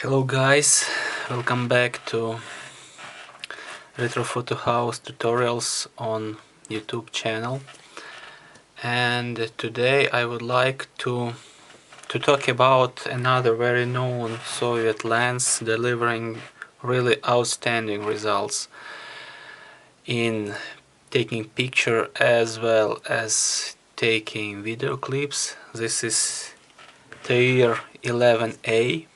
Hello guys, welcome back to Retro Photo House tutorials on YouTube channel. And today I would like to talk about another very known Soviet lens delivering really outstanding results in taking picture as well as taking video clips. This is TAIR-11a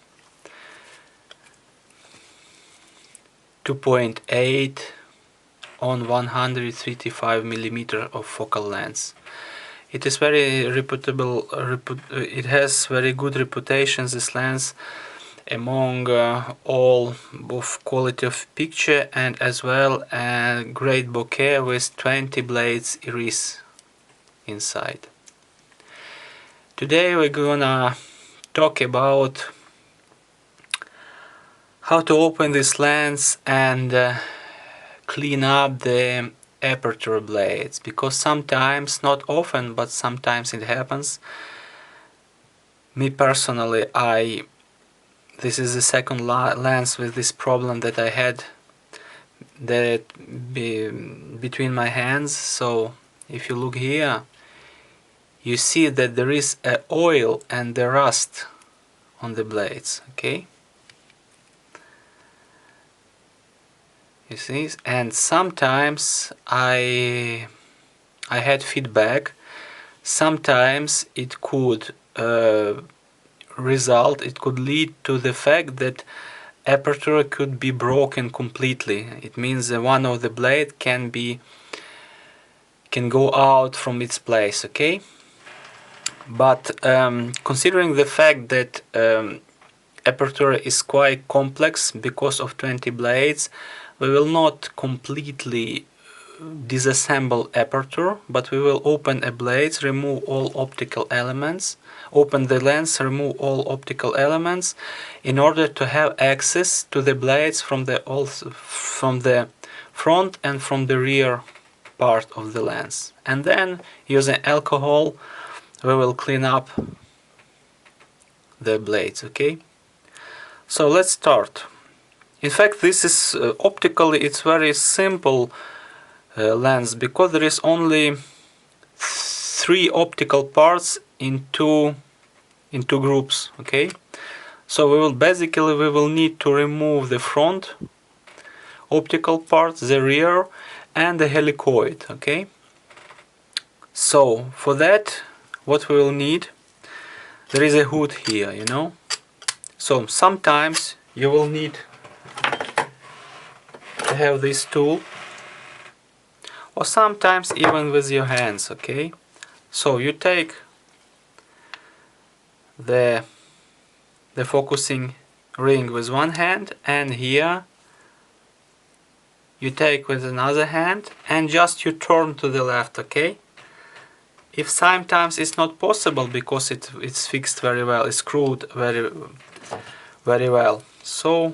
2.8 on 135mm of focal length. It is very reputable. It has very good reputation, this lens, among all of quality of picture and as well a great bokeh with 20 blades iris inside. Today we're gonna talk about how to open this lens and clean up the aperture blades, because sometimes, not often, but sometimes it happens. Me personally, this is the second lens with this problem that I had between my hands. So if you look here, you see that there is a oil and the rust on the blades, okay? You see, and sometimes I had feedback. Sometimes it could it could lead to the fact that aperture could be broken completely. It means that one of the blade can go out from its place, okay? But considering the fact that aperture is quite complex because of 20 blades, we will not completely disassemble aperture, but we will open a blade, remove all optical elements, open the lens, remove all optical elements in order to have access to the blades from the front and from the rear part of the lens. And then using alcohol we will clean up the blades, okay? So let's start. In fact, this is optically it's very simple lens, because there is only 3 optical parts in two groups, okay? So we will need to remove the front optical part, the rear, and the helicoid, okay? So for that, what we will need, there is a hood here, you know. So sometimes you will need to have this tool, or sometimes even with your hands, okay? So you take the focusing ring with one hand, and here you take with another hand and just you turn to the left, okay? If sometimes it's not possible because it's fixed very well, it's screwed very well, so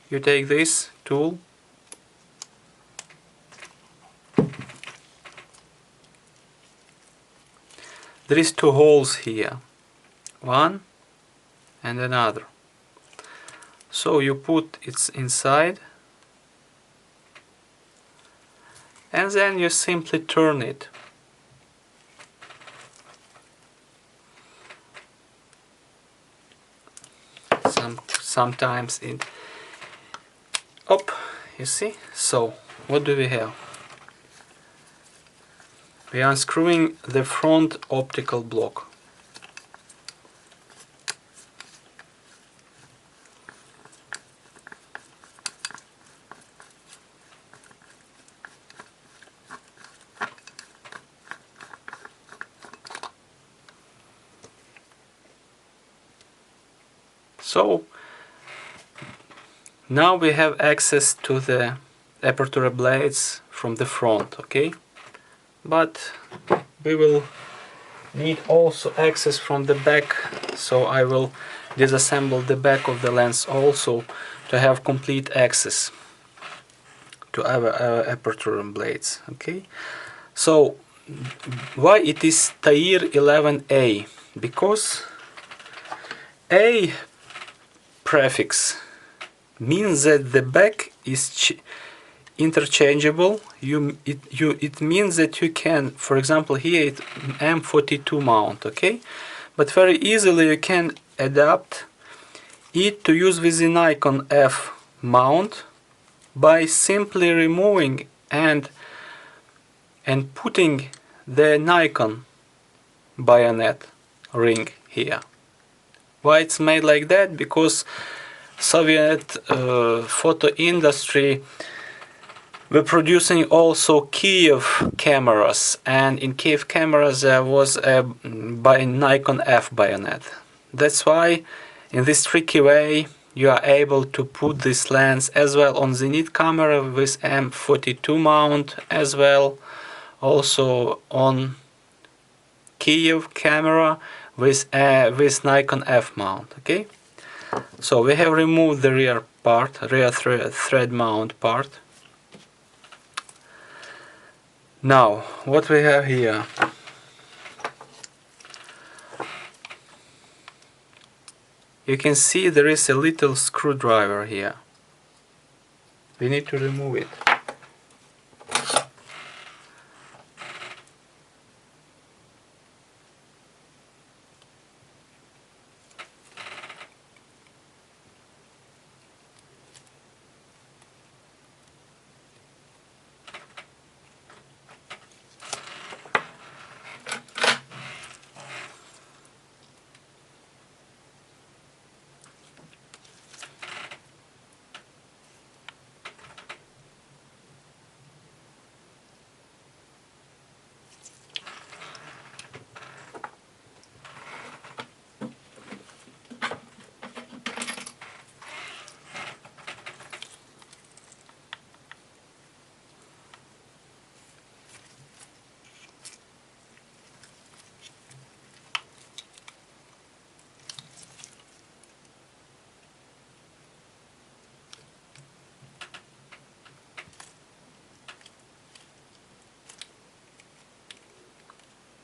you take this tool there is 2 holes here, one and another, so you put it inside and then you simply turn it. Sometimes it up, you see. So what do we have? We are unscrewing the front optical block. So now we have access to the aperture blades from the front, okay? But we will need also access from the back, so I will disassemble the back of the lens also to have complete access to our aperture blades, okay? So why it is TAIR-11a? Because A prefix means that the back is interchangeable. It means that you can, for example, here it M42 mount, okay, but very easily you can adapt it to use with the Nikon F mount by simply removing and putting the Nikon bayonet ring here. Why it's made like that? Because Soviet photo industry were producing also Kiev cameras, and in Kiev cameras there was a Nikon F bayonet. That's why in this tricky way you are able to put this lens as well on Zenit camera with M42 mount, as well also on Kiev camera with Nikon F mount. Okay, so we have removed the rear part, rear thread mount part. Now what we have here, you can see there is a little screwdriver here. We need to remove it.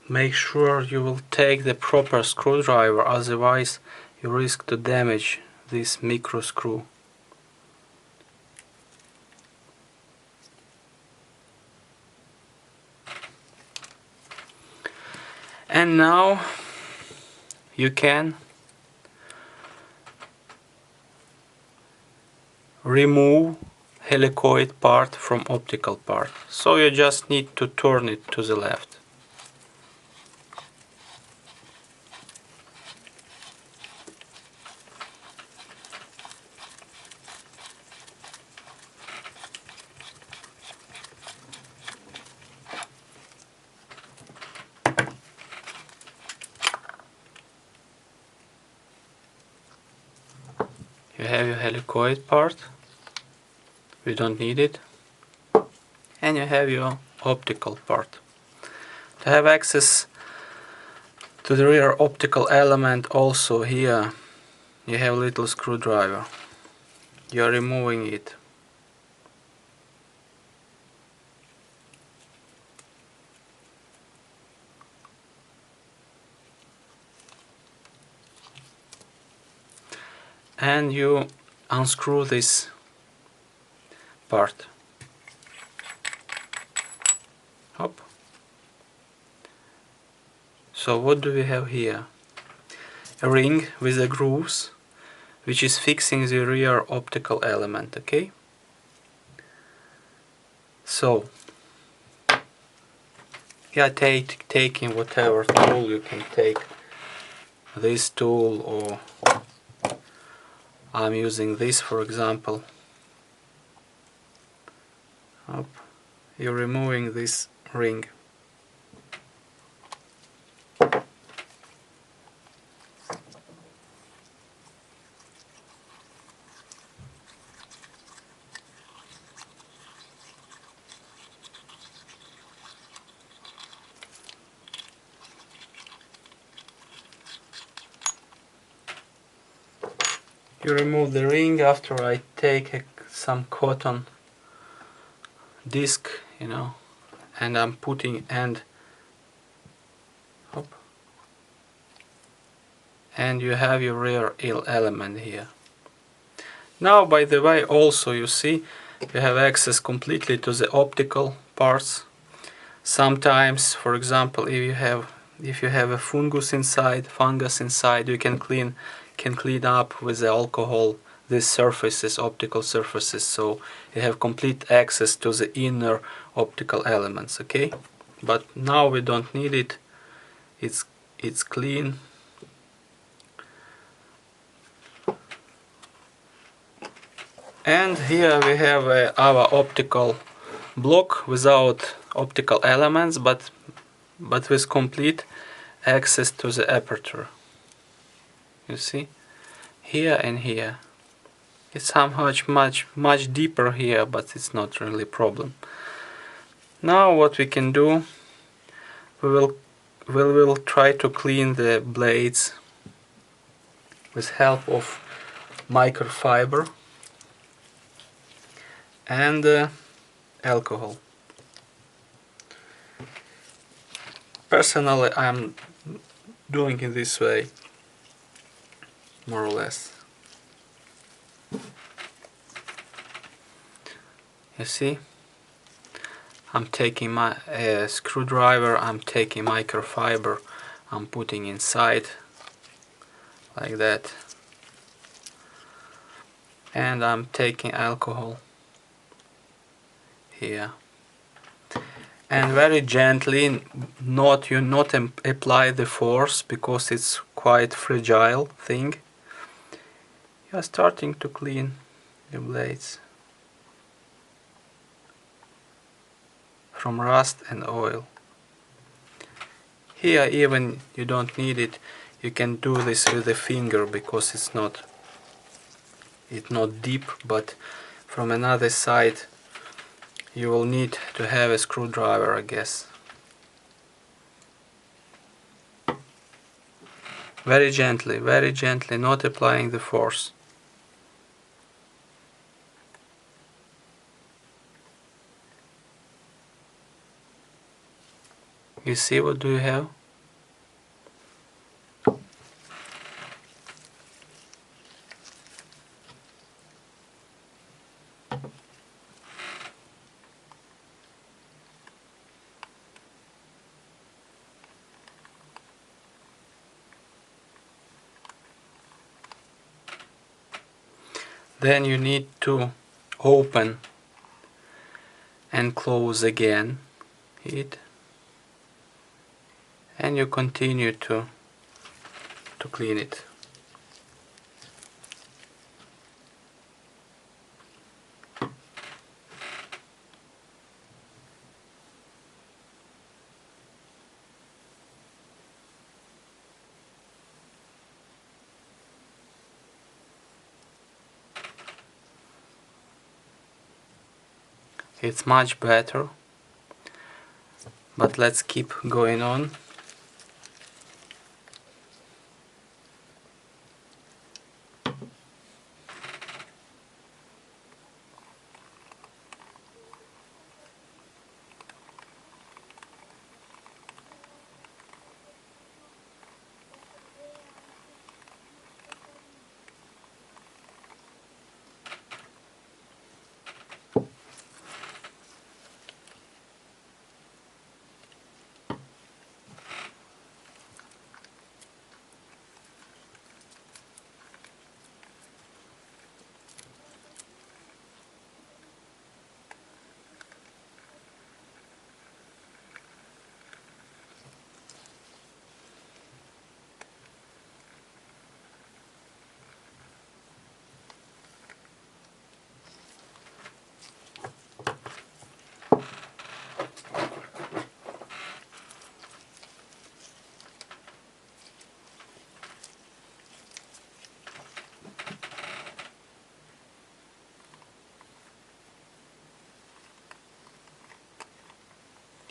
Make sure you will take the proper screwdriver, otherwise you risk to damage this micro screw. And now you can remove helicoid part from optical part. So you just need to turn it to the left. You have your helicoid part, we don't need it, and you have your optical part. To have access to the rear optical element, also here you have a little screwdriver. You are removing it. And you unscrew this part. Hop. So what do we have here? A ring with the grooves, which is fixing the rear optical element, okay? So, yeah, taking whatever tool you can take, this tool, or I'm using this for example. Up. You're removing this ring. You remove the ring after I take some cotton disc, you know, and I'm putting hop, and you have your rear element here. Now, by the way, also you see you have access completely to the optical parts. Sometimes, for example, if you have a fungus inside, you can clean up with the alcohol these surfaces, optical surfaces, so you have complete access to the inner optical elements. Okay, but now we don't need it. It's clean. And here we have our optical block without optical elements, but with complete access to the aperture. You see, here and here. It's somehow much deeper here, but it's not really a problem. Now what we can do, we will try to clean the blades with help of microfiber and alcohol. Personally, I'm doing it this way, more or less. You see, I'm taking my screwdriver, I'm taking microfiber, I'm putting inside like that, and I'm taking alcohol here, and very gently, you not apply the force because it's quite fragile thing. You are starting to clean the blades from rust and oil. Here even you don't need it, you can do this with a finger because it's not deep, but from another side you will need to have a screwdriver, I guess. Very gently, not applying the force. You see what do you have? Then you need to open and close again it, and you continue to clean it. It's much better, but let's keep going on.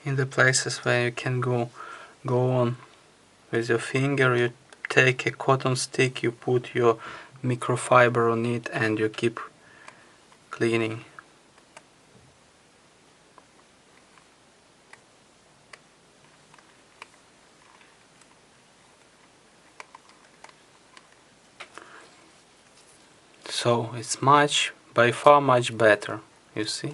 In the places where you can go on with your finger, you take a cotton stick, you put your microfiber on it, and you keep cleaning. So it's by far much better, you see.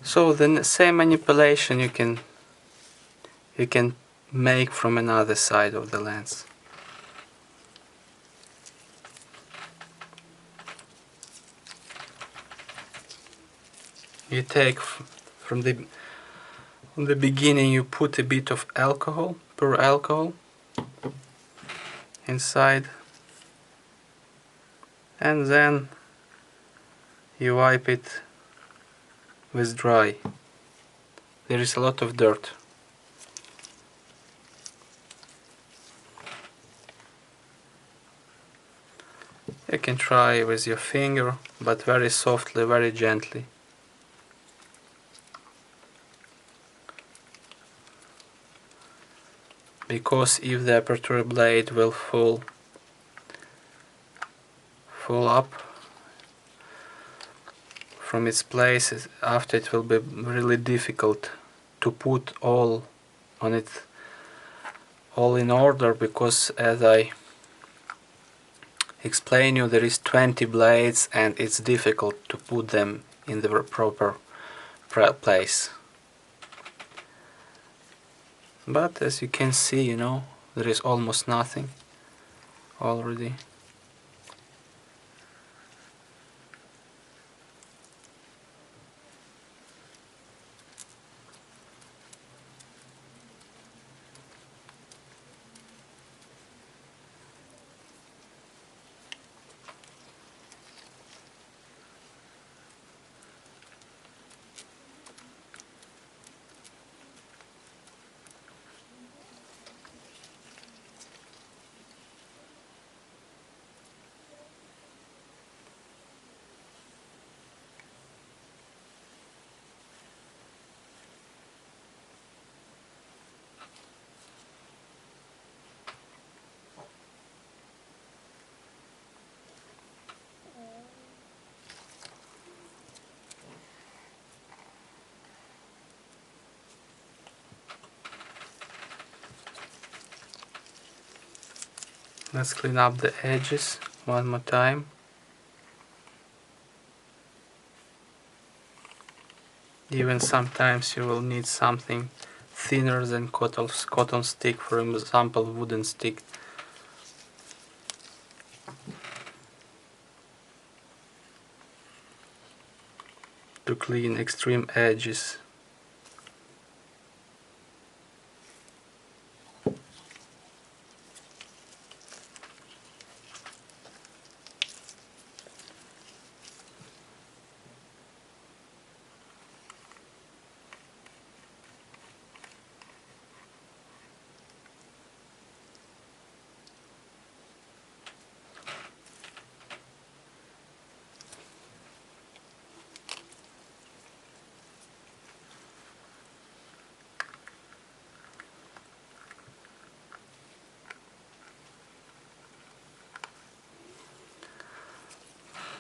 So the same manipulation you can make from another side of the lens. You take from the beginning, you put a bit of alcohol, pure alcohol, inside, and then you wipe it with dry. There is a lot of dirt. You can try with your finger, but very softly, very gently. Because if the aperture blade will fall up from its place, after it will be really difficult to put all in order, because as I explain you, there is 20 blades and it's difficult to put them in the proper place. But as you can see, you know, there is almost nothing already. Let's clean up the edges one more time. Even sometimes you will need something thinner than cotton stick, for example wooden stick. To clean extreme edges.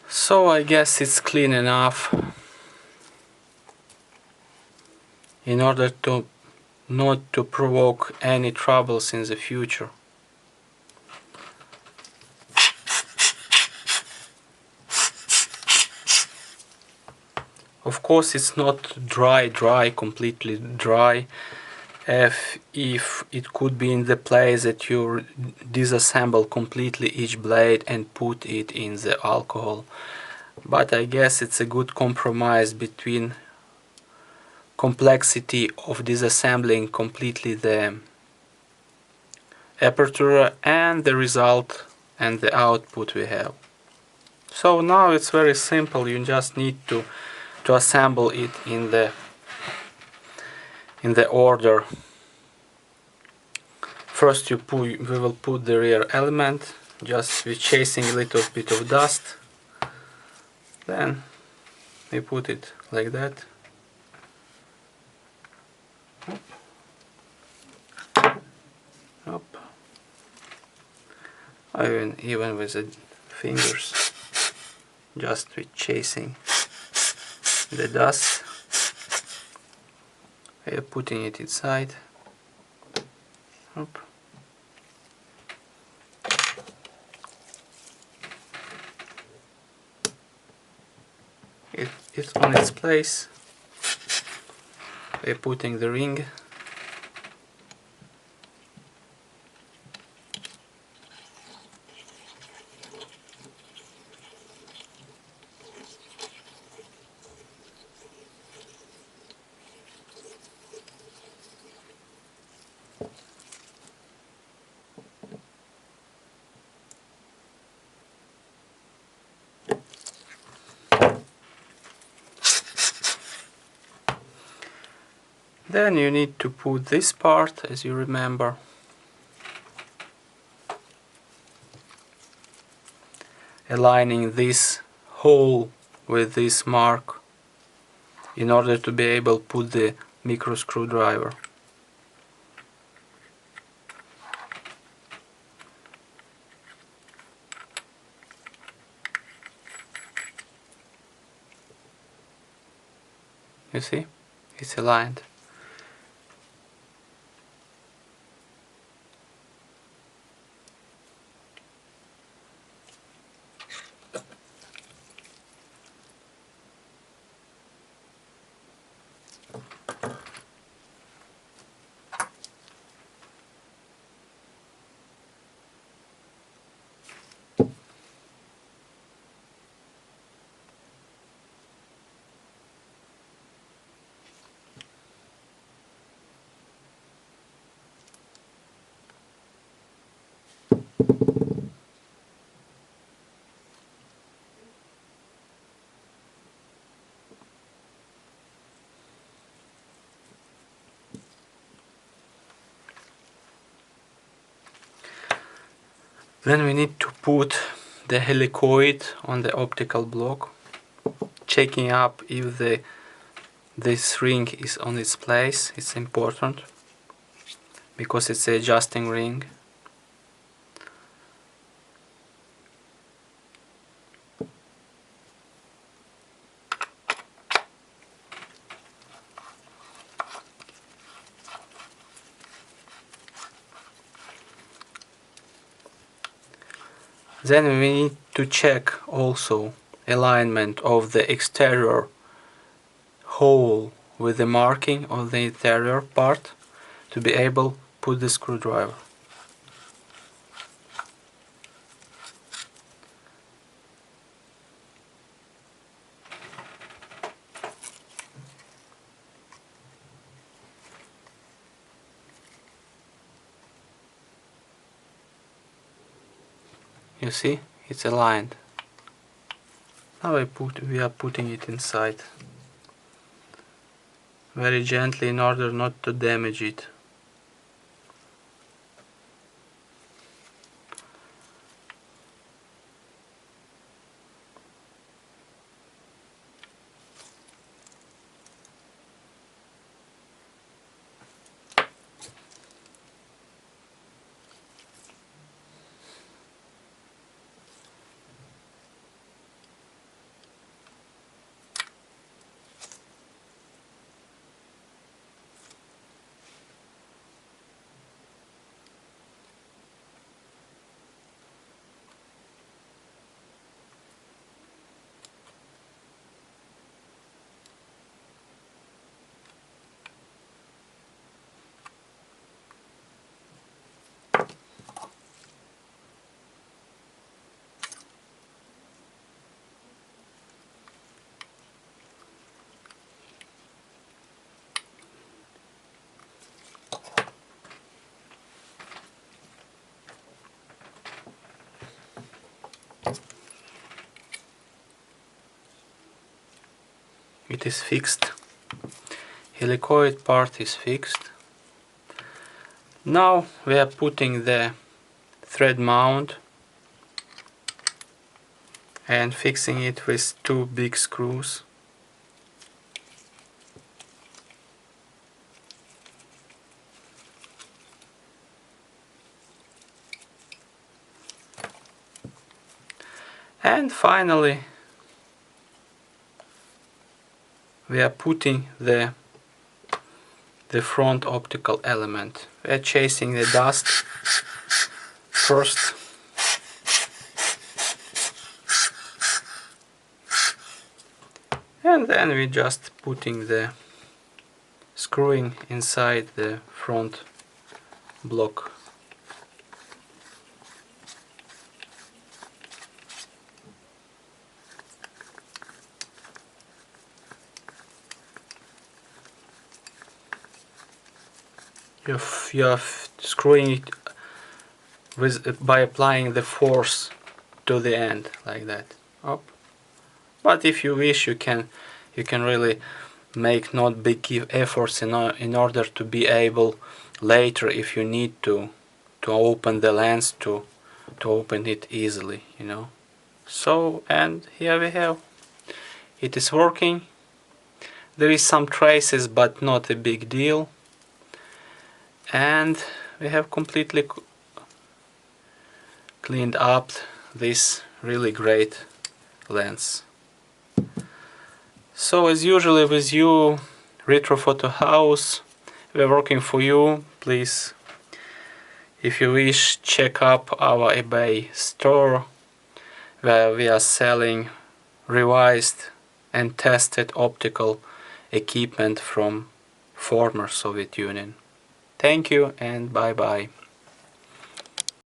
So I guess it's clean enough in order to not to provoke any troubles in the future. Of course it's not dry, completely dry. If it could be in the place that you disassemble completely each blade and put it in the alcohol. But I guess it's a good compromise between complexity of disassembling completely the aperture and the result and the output we have. So now it's very simple. You just need to assemble it in the order. First we will put the rear element, just with chasing a little bit of dust. Then we put it like that. Up. Even with the fingers, just with chasing the dust. We are putting it inside. Up. It's on its place. We're putting the ring. Then you need to put this part, as you remember. Aligning this hole with this mark in order to be able to put the micro screwdriver. You see? It's aligned. Then we need to put the helicoid on the optical block, checking up if this ring is on its place. It's important because it's an adjusting ring. Then we need to check also alignment of the exterior hole with the marking of the interior part to be able to put the screwdriver. You see, it's aligned. Now we are putting it inside very gently in order not to damage it. It is fixed. Helicoid part is fixed. Now we are putting the thread mount and fixing it with 2 big screws. And finally we are putting the front optical element. We are chasing the dust first. And then we just putting the screwing inside the front block. You're screwing it by applying the force to the end, like that. Up. But if you wish, you can really make not big efforts in order to be able later, if you need to open the lens, to open it easily, you know. So, and here we have it is working. There is some traces, but not a big deal. And we have completely cleaned up this really great lens. So as usually with you, Retro Photo House, we're working for you. Please, if you wish, check up our eBay store, where we are selling revised and tested optical equipment from former Soviet Union. Thank you and bye bye.